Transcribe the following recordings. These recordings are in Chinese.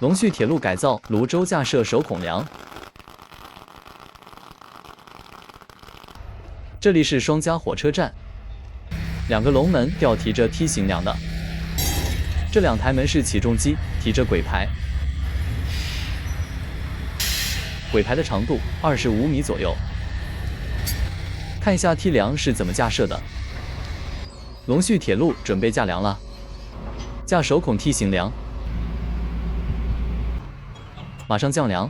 龙续铁路改造泸州架设手孔梁。这里是双家火车站，两个龙门吊提着梯形梁的，这两台门是起重机，提着轨牌，轨牌的长度25米左右。看一下梯梁是怎么架设的。龙续铁路准备架梁了，架手孔梯形梁，马上降梁。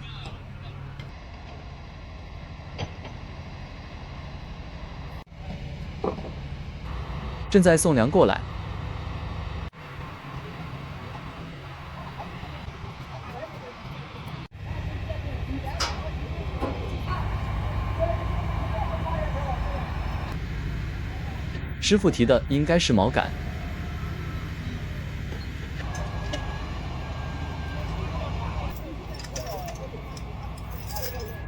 正在送梁过来。师傅提的应该是锚杆。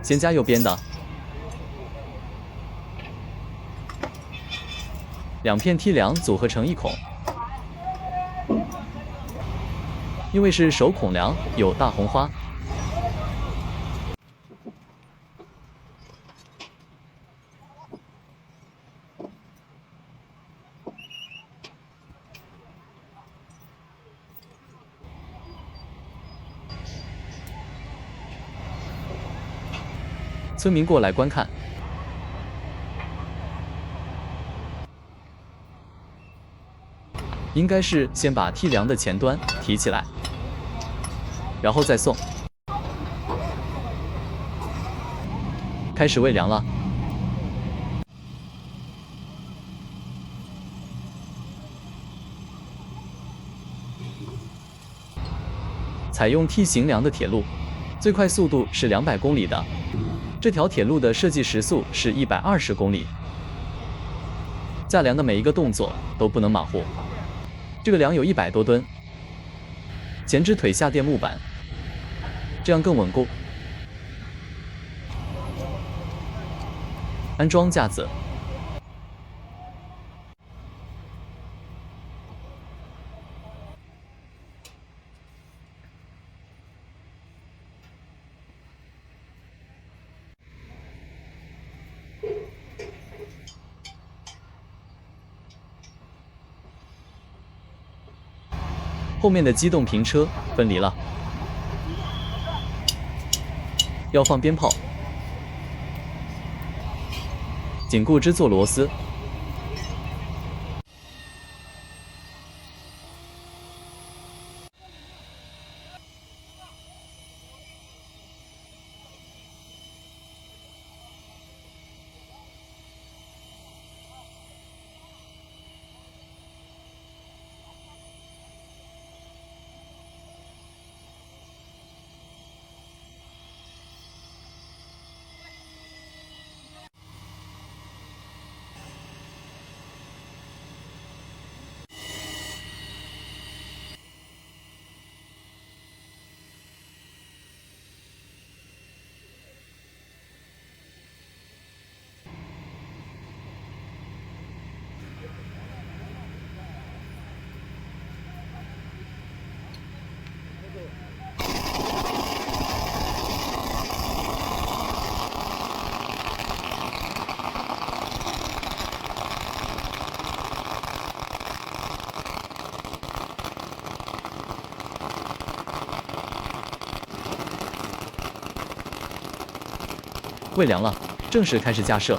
先加右边的。两片梯梁组合成一孔，因为是手孔梁，有大红花。村民过来观看。应该是先把梯梁的前端提起来，然后再送。开始喂粮了。采用梯形梁的铁路，最快速度是200公里的。这条铁路的设计时速是120公里。架梁的每一个动作都不能马虎。这个梁有100多吨，前置腿下垫木板，这样更稳固。安装架子，后面的机动平车分离了，要放鞭炮，紧固支座螺丝，喂粮了，正式开始架设。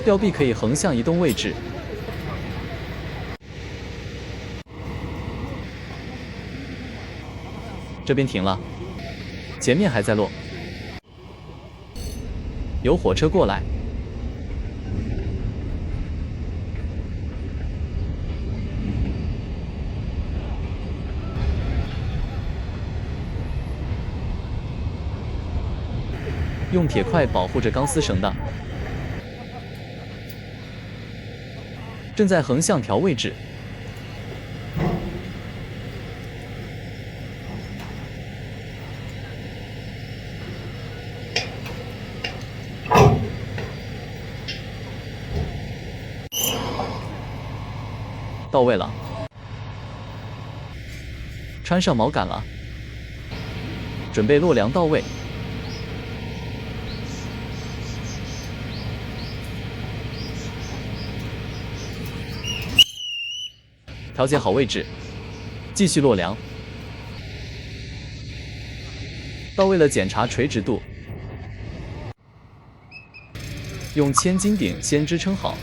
吊臂可以横向移动位置。这边停了，前面还在落。有火车过来。用铁块保护着钢丝绳的，正在横向调位置。到位了，穿上锚杆了，准备落梁到位。调节好位置，继续落梁。到位了，检查垂直度，用千斤顶先支撑好。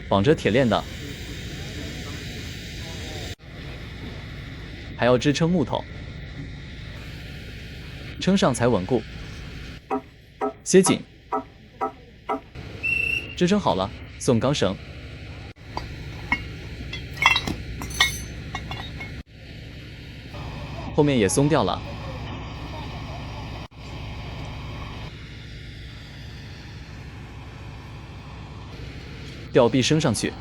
绑着铁链的，还要支撑木头，撑上才稳固。楔紧，支撑好了，送钢绳。后面也松掉了。吊臂升上去，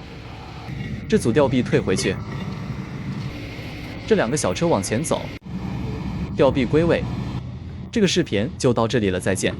这组吊臂退回去，这两个小车往前走，吊臂归位。这个视频就到这里了，再见。